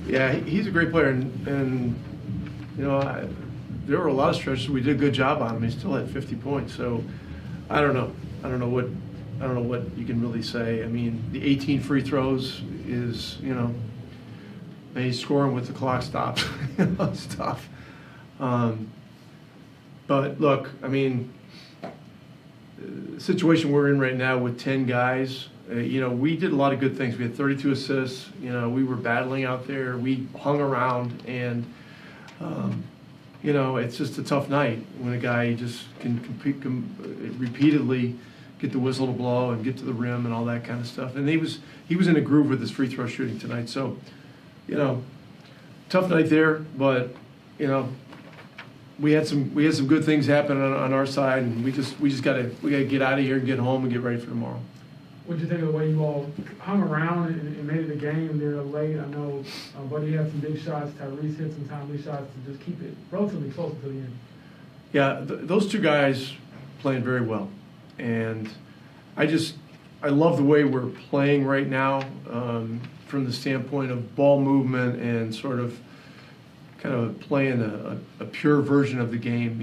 Yeah, he's a great player, and you know, there were a lot of stretches we did a good job on him. He still had 50 points, so I don't know. I don't know what you can really say. I mean, the 18 free throws is, and he's scoring with the clock stopped. It's tough. But look, I mean, the situation we're in right now with 10 guys, we did a lot of good things. We had 32 assists. We were battling out there. We hung around, and it's just a tough night when a guy just can repeatedly get the whistle to blow and get to the rim and all that kind of stuff. And he was in a groove with his free throw shooting tonight. So, tough night there, but we had some good things happen on our side, and we just gotta get out of here and get home and get ready for tomorrow. What did you think of the way you all hung around and made it a game there late? I know Buddy had some big shots. Tyrese hit some timely shots to just keep it relatively close to the end. Yeah, those two guys playing very well, and I love the way we're playing right now from the standpoint of ball movement and sort of kind of playing a pure version of the game.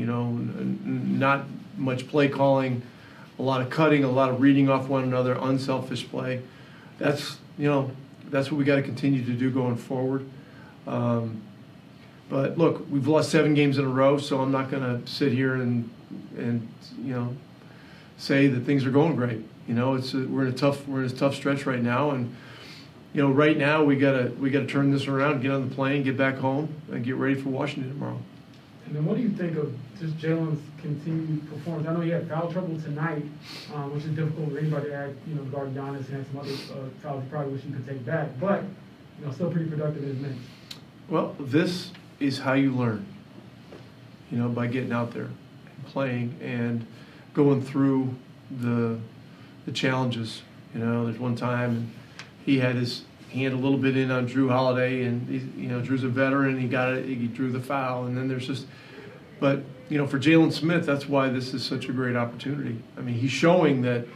Not much play calling. A lot of cutting, a lot of reading off one another, unselfish play. That's what we got to continue to do going forward. But look, we've lost 7 games in a row, so I'm not going to sit here and say that things are going great. We're in a tough stretch right now, and right now we gotta turn this around, get on the plane, get back home, and get ready for Washington tomorrow. And then what do you think of just Jalen's continued performance? I know he had foul trouble tonight, which is difficult for anybody to act, guard Giannis and had some other fouls he probably wish he could take back. But, still pretty productive in his minutes. Well, this is how you learn, by getting out there and playing and going through the challenges. There's one time and he had his hand a little bit in on Drew Holiday, and Drew's a veteran, and he drew the foul, and then there's just, but for Jalen Smith, that's why this is such a great opportunity. I mean, he's showing that,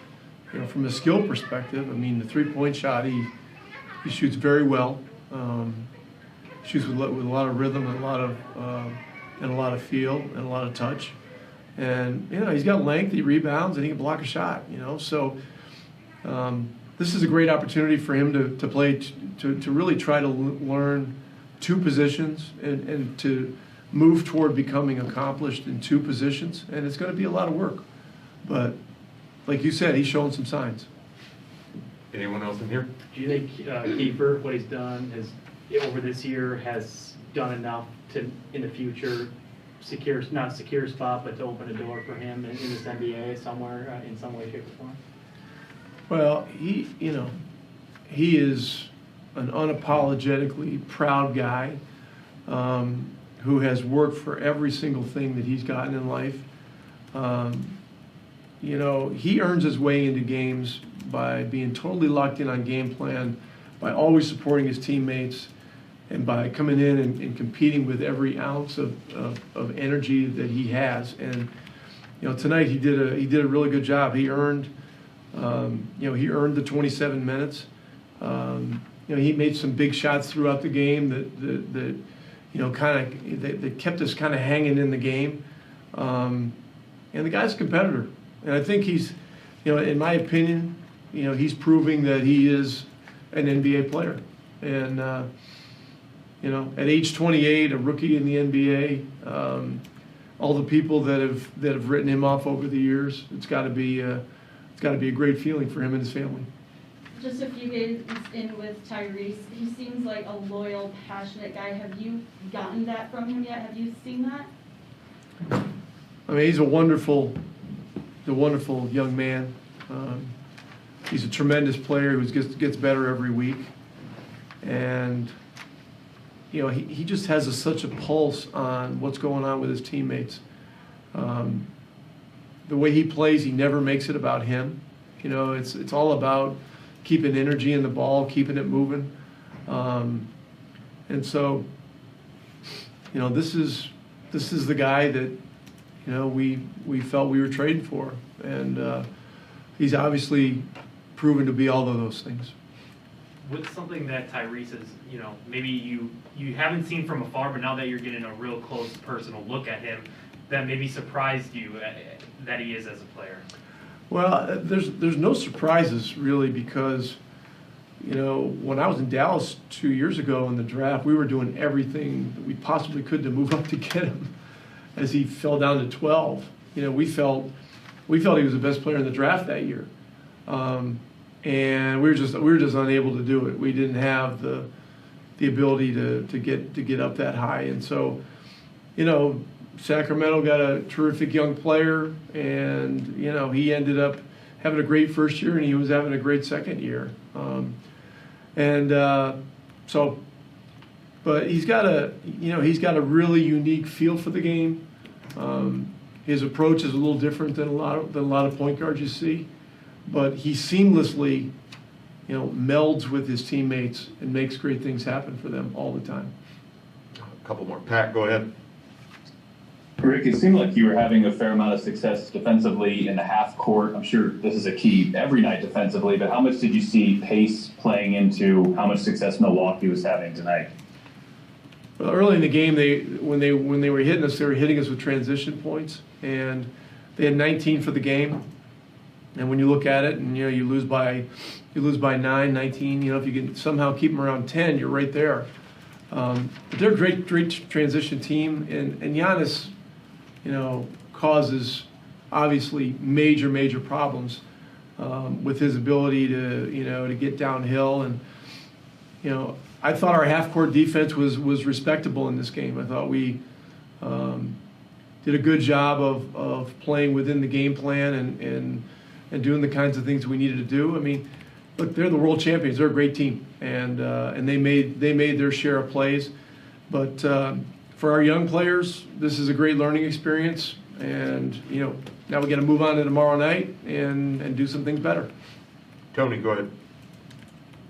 from a skill perspective, I mean, the 3-point shot, he shoots very well, shoots with a lot of rhythm and a lot of feel and a lot of touch, and he's got length, he rebounds, and he can block a shot. So. This is a great opportunity for him to play, to really try to learn 2 positions and to move toward becoming accomplished in 2 positions. And it's going to be a lot of work. But like you said, he's showing some signs. Anyone else in here? Do you think Kiefer, what he's done over this year, has done enough to, in the future, not secure a spot, but to open a door for him in this NBA somewhere, in some way, shape, or form? Well, he is an unapologetically proud guy who has worked for every single thing that he's gotten in life. He earns his way into games by being totally locked in on game plan, by always supporting his teammates, and by coming in and competing with every ounce of energy that he has. And tonight he did a really good job. He earned the 27 minutes. He made some big shots throughout the game that kept us kind of hanging in the game. And the guy's a competitor, and I think he's, in my opinion, he's proving that he is an NBA player. And at age 28, a rookie in the NBA, all the people that have written him off over the years, it's got to be a great feeling for him and his family. Just a few days in with Tyrese, he seems like a loyal, passionate guy. Have you gotten that from him yet? Have you seen that? I mean, he's a wonderful young man. He's a tremendous player who gets better every week, and he just has such a pulse on what's going on with his teammates. The way he plays, he never makes it about him. It's all about keeping energy in the ball, keeping it moving. And so, this is the guy that, we felt we were trading for. And he's obviously proven to be all of those things. what's something that Tyrese is, maybe you haven't seen from afar, but now that you're getting a real close personal look at him, that maybe surprised you that he is as a player? Well, there's no surprises really, because when I was in Dallas 2 years ago in the draft, we were doing everything that we possibly could to move up to get him. As he fell down to 12, we felt he was the best player in the draft that year, and we were just unable to do it. We didn't have the ability to get up that high, and so Sacramento got a terrific young player, and he ended up having a great first year, and he was having a great second year, but he's got a really unique feel for the game. His approach is a little different than a lot of point guards you see, but he seamlessly melds with his teammates and makes great things happen for them all the time. A couple more. Pat, go ahead. Rick, it seemed like you were having a fair amount of success defensively in the half court. I'm sure this is a key every night defensively, but how much did you see pace playing into how much success Milwaukee was having tonight? Well, early in the game, when they were hitting us, they were hitting us with transition points, and they had 19 for the game. And when you look at it, and you lose by 9, 19. If you can somehow keep them around 10, you're right there. But they're a great transition team, and Giannis, causes obviously major problems with his ability to get downhill, and I thought our half-court defense was respectable in this game. I thought we did a good job of playing within the game plan and doing the kinds of things we needed to do. I mean, look, they're the world champions. They're a great team, and they made their share of plays. But for our young players, this is a great learning experience, and now we got to move on to tomorrow night and do some things better. Tony, go ahead.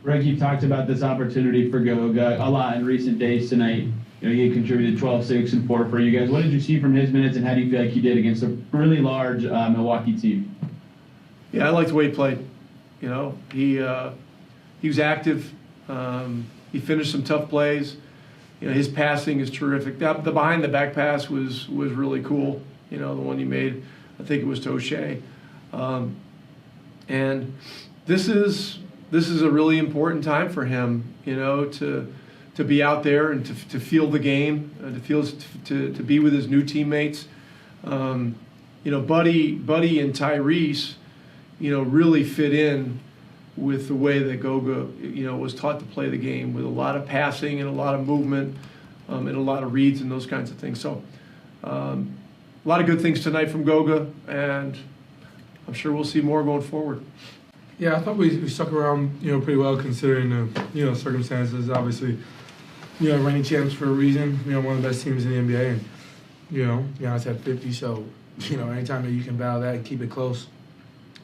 Rick, you talked about this opportunity for Goga a lot in recent days tonight. He contributed 12, 6, and 4 for you guys. What did you see from his minutes, and how do you feel like he did against a really large Milwaukee team? Yeah, I liked the way he played. He was active. He finished some tough plays. His passing is terrific. The behind the back pass was really cool. The one he made, I think it was to O'Shea. And this is a really important time for him, to be out there and to feel the game, to be with his new teammates. Buddy and Tyrese, really fit in with the way that Goga, was taught to play the game, with a lot of passing and a lot of movement, and a lot of reads and those kinds of things. So, a lot of good things tonight from Goga, and I'm sure we'll see more going forward. Yeah, I thought we stuck around, pretty well considering the, circumstances. Obviously, reigning champs for a reason. One of the best teams in the NBA, and Giannis had 50. So, anytime that you can battle that and keep it close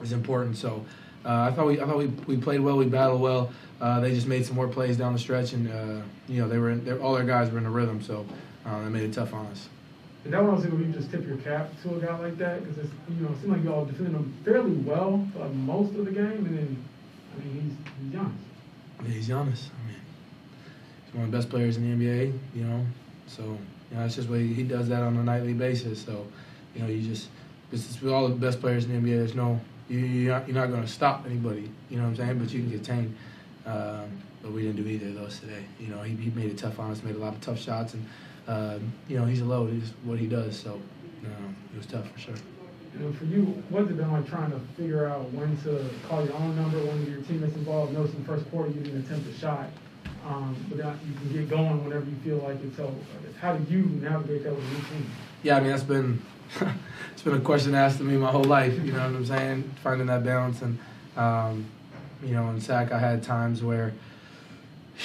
is important. So, I thought we played well. We battled well. They just made some more plays down the stretch, and all their guys were in a rhythm. So, they made it tough on us. And that one also where you just tip your cap to a guy like that, because it seemed like y'all defended him fairly well for most of the game, and then he's Giannis. Yeah, he's Giannis. He's one of the best players in the NBA. So it's just what he does that on a nightly basis. So this is with all the best players in the NBA. There's no you're not going to stop anybody. You know what I'm saying? But you can contain. But we didn't do either of those today. He made it tough on us, made a lot of tough shots, and he's a load. He's what he does. So it was tough for sure. For you, what's it been like trying to figure out when to call your own number, when your teammates involved? Notice in the first quarter you didn't attempt a shot, but then you can get going whenever you feel like it. So how do you navigate that with your team? Yeah, that's been it's been a question asked to me my whole life. You know what I'm saying? Finding that balance, and in SAC I had times where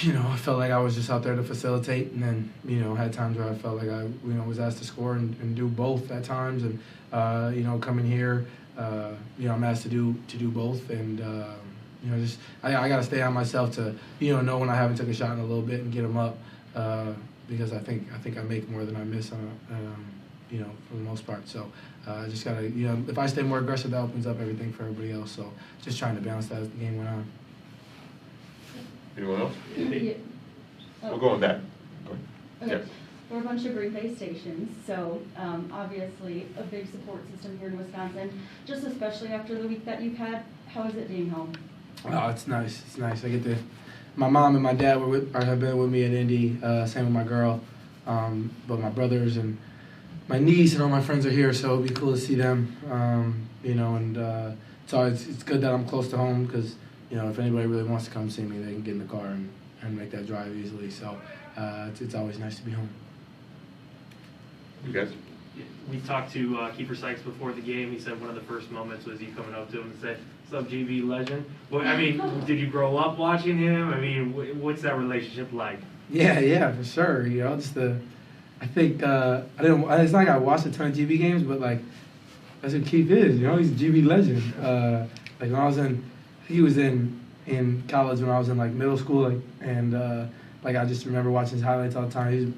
I felt like I was just out there to facilitate, and then had times where I felt like I was asked to score and do both at times, and coming here, I'm asked to do both, and I got to stay on myself to know when I haven't took a shot in a little bit and get them up, because I think I make more than I miss on for the most part. So I just gotta if I stay more aggressive, that opens up everything for everybody else. So just trying to balance that as the game went on. Anyone else? Yeah. We'll go on that. Go ahead. Okay. Yes. We're a bunch of Green Bay stations, so obviously a big support system here in Wisconsin, just especially after the week that you've had. How is it being home? Oh, it's nice. It's nice. I get to. My mom and my dad have been with me at Indy. Same with my girl, but my brothers and my niece and all my friends are here, so it'd be cool to see them. And so it's good that I'm close to home because if anybody really wants to come see me, they can get in the car and make that drive easily. So it's always nice to be home. You guys? We talked to Kiefer Sykes before the game. He said one of the first moments was you coming up to him and said, "What's up, GB legend?" Well, I mean, did you grow up watching him? I mean, what's that relationship like? Yeah, for sure. I think I didn't. It's not like I watched a ton of GB games, but like that's what Keith is. He's a GB legend. Like when I was he was in college when I was in like middle school, and I just remember watching his highlights all the time. He's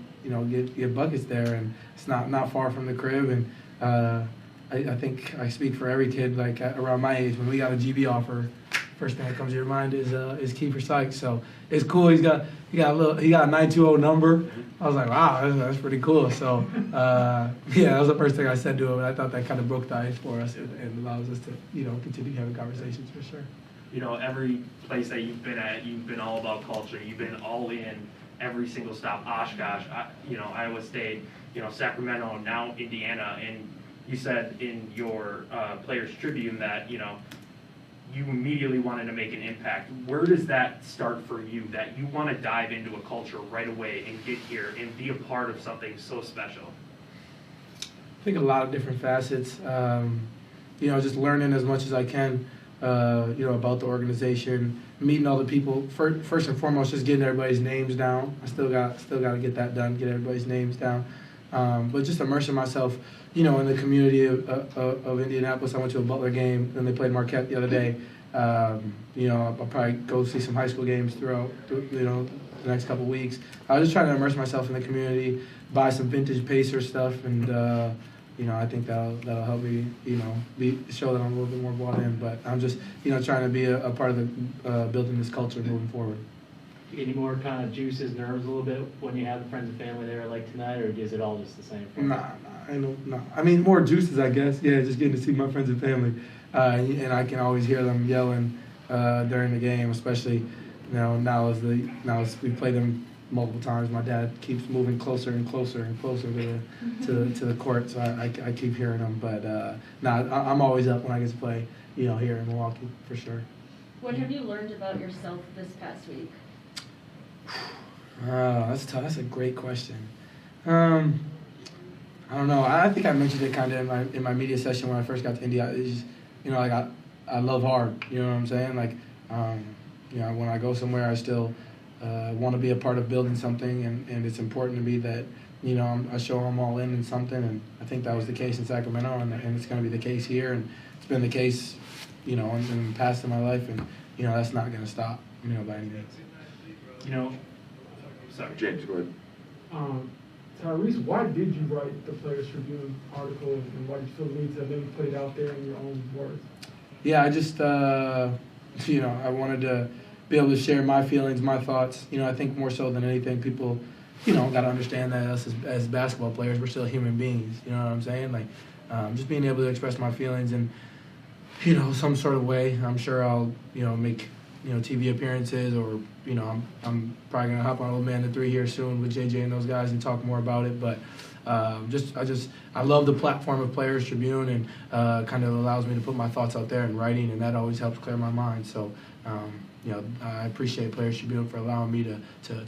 get buckets there, and it's not far from the crib. And I think I speak for every kid like around my age. When we got a GB offer, first thing that comes to your mind is Kiefer Sykes. So it's cool. He got a 920 number. I was like, wow, that's pretty cool. So that was the first thing I said to him, and I thought that kind of broke the ice for us and allows us to continue having conversations for sure. Every place that you've been at, you've been all about culture. You've been all in every single stop. Oshkosh, Iowa State, Sacramento, now Indiana, and you said in your Players Tribune that you immediately wanted to make an impact. Where does that start for you? That you want to dive into a culture right away and get here and be a part of something so special? I think a lot of different facets. Just learning as much as I can. About the organization, meeting all the people. First and foremost, just getting everybody's names down. I still got to get that done, get everybody's names down. But just immersing myself, in the community of Indianapolis. I went to a Butler game, and they played Marquette the other day. I'll probably go see some high school games throughout, the next couple weeks. I was just trying to immerse myself in the community, buy some vintage Pacer stuff, and I think that'll help me, show that I'm a little bit more bought in. But I'm just, trying to be a part of the building this culture moving forward. Any more kind of juices, nerves a little bit when you have the friends and family there like tonight, or is it all just the same? Nah. I mean, more juices, I guess. Yeah, just getting to see my friends and family, and I can always hear them yelling during the game, especially, now as we play them multiple times. My dad keeps moving closer and closer and closer to the court, so I keep hearing them. But I'm always up when I get to play, here in Milwaukee for sure. What have you learned about yourself this past week? That's tough. That's a great question. I don't know. I think I mentioned it kind of in my media session when I first got to India. It's just, I love hard. You know what I'm saying? Like, when I go somewhere, I still want to be a part of building something, and it's important to me that, I show them all in something, and I think that was the case in Sacramento, and it's going to be the case here, and it's been the case, in the past in my life, and, that's not going to stop, by any means. Sorry, James, go ahead. Tyrese, why did you write the Players Tribune article, and why did you feel the need to maybe put it out there in your own words? Yeah, I just, I wanted to be able to share my feelings, my thoughts. I think more so than anything, people, got to understand that us as basketball players, we're still human beings. You know what I'm saying? Like, just being able to express my feelings in, some sort of way. I'm sure I'll, make, TV appearances, or, I'm probably gonna hop on Old Man to 3 here soon with JJ and those guys and talk more about it. But I love the platform of Players Tribune, and kind of allows me to put my thoughts out there in writing, and that always helps clear my mind. So, I appreciate Players Tribune for allowing me to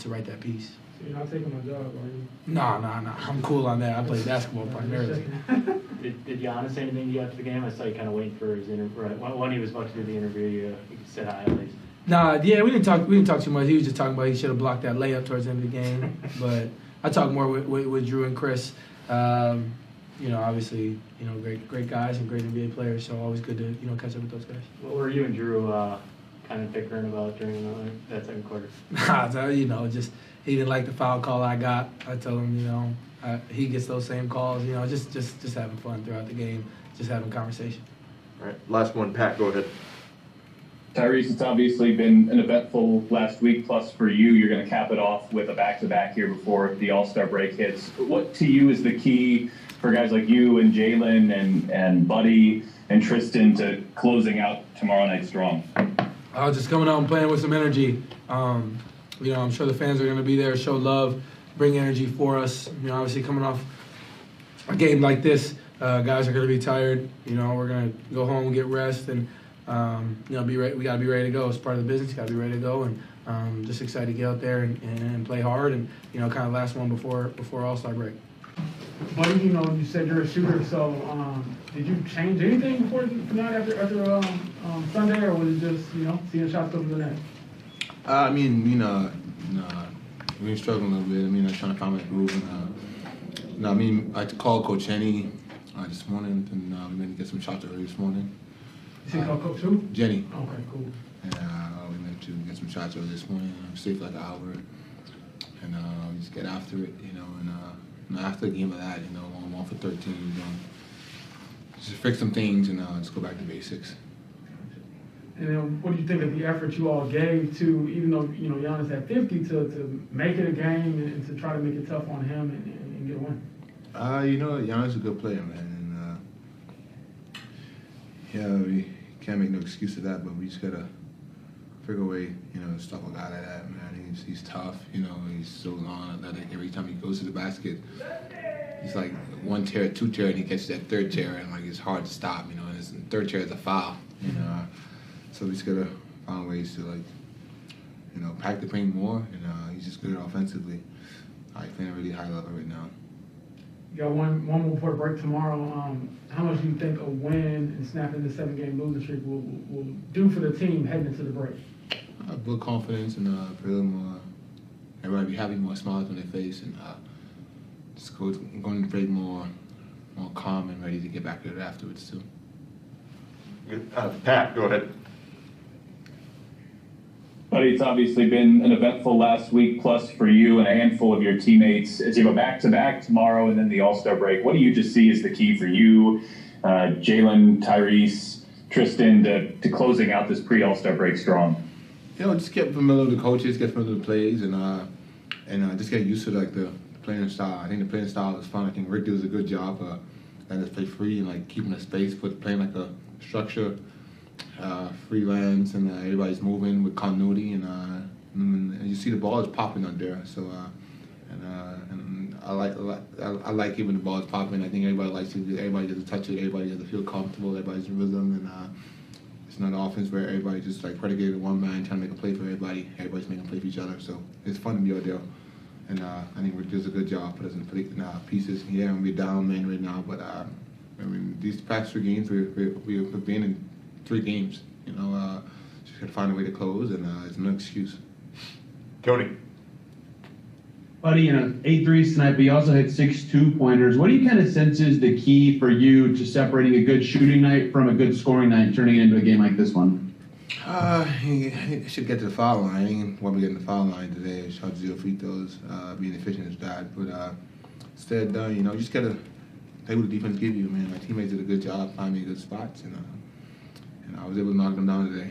write that piece. So you're not taking my job, are you? Nah. I'm cool on that. I play basketball primarily. Did Giannis say anything to you after the game? I saw you kind of waiting for his interview. When he was about to do the interview, you said hi at least. Nah, yeah, we didn't talk too much. He was just talking about he should have blocked that layup towards the end of the game. But I talked more with Drew and Chris. Obviously, great guys and great NBA players. So always good to catch up with those guys. What were you and Drew kind of bickering about during that second quarter? So, just he didn't like the foul call I got. I told him, he gets those same calls. Just having fun throughout the game, just having conversation. All right, last one, Pat, go ahead. Tyrese, it's obviously been an eventful last week, plus for you, you're going to cap it off with a back-to-back here before the All-Star break hits. What to you is the key for guys like you and Jalen and Buddy and Tristan to closing out tomorrow night strong? Just coming out and playing with some energy. I'm sure the fans are going to be there, show love, bring energy for us. Obviously coming off a game like this, guys are going to be tired. We're going to go home and get rest and, be ready. We got to be ready to go. It's part of the business. Got to be ready to go, and just excited to get out there and play hard and kind of last one before All-Star break. Buddy, you said you're a shooter, so did you change anything before tonight after Sunday, or was it just seeing shots over the net? We've been struggling a little bit. I was trying to find my groove, and I called Coach Jenny this morning, and we meant to get some shots early this morning. You said call Coach who? Jenny. Okay, cool. And we meant to get some shots early this morning. Stay for like an hour, and we just get after it, and after the game of that, I'm 1 for 13, just fix some things and just go back to basics. And then what do you think of the effort you all gave to, even though, Giannis had 50, to make it a game and to try to make it tough on him and get a win? Giannis is a good player, man. And, we can't make no excuse of that, but we just got to figure a way, to stop a guy like that, man. He's tough, he's so long athletic. Every time he goes to the basket, he's like one tear, two tear, and he catches that third tear, and it's hard to stop, and his third tear is a foul, So we just gotta find ways to pack the paint more, and he's just good offensively. He's playing a really high level right now. You got one more before the break tomorrow. How much do you think a win and snapping the 7-game losing streak will do for the team heading into the break? Build confidence and everybody be happy, more smiles on their face, and just go to the break more calm and ready to get back to it afterwards too. Good. Pat, go ahead. Buddy, it's obviously been an eventful last week, plus for you and a handful of your teammates. As you go back-to-back tomorrow and then the All-Star break, what do you just see as the key for you, Jalen, Tyrese, Tristan, to closing out this pre-All-Star break strong? Just get familiar with the coaches, get familiar with the plays, and just get used to the playing style. I think the playing style is fun. I think Rick does a good job letting us play free and keeping the space, but playing a structure. Freelance, and everybody's moving with continuity, and you see the ball is popping on there. So and I like when the ball is popping. I think everybody likes it. Everybody does touch it. Everybody does feel comfortable. Everybody's in rhythm, and it's not an offense where everybody just predicated on one man trying to make a play for everybody. Everybody's making a play for each other. So it's fun to be out there, and I think Rick does a good job putting us in pieces. Yeah, we're down man right now, but these past 3 games we've been in 3 games, just gotta find a way to close, and it's no excuse. Tony. Buddy, 8 threes tonight, but you also hit 6 2-pointers. What do you kind of sense is the key for you to separating a good shooting night from a good scoring night, turning it into a game like this one? He should get to the foul line. He won't be getting the foul line today. Shot 0 free throws, being efficient is that. But instead, you just gotta play what the defense give you, man. My teammates did a good job finding me good spots, and I was able to knock them down today.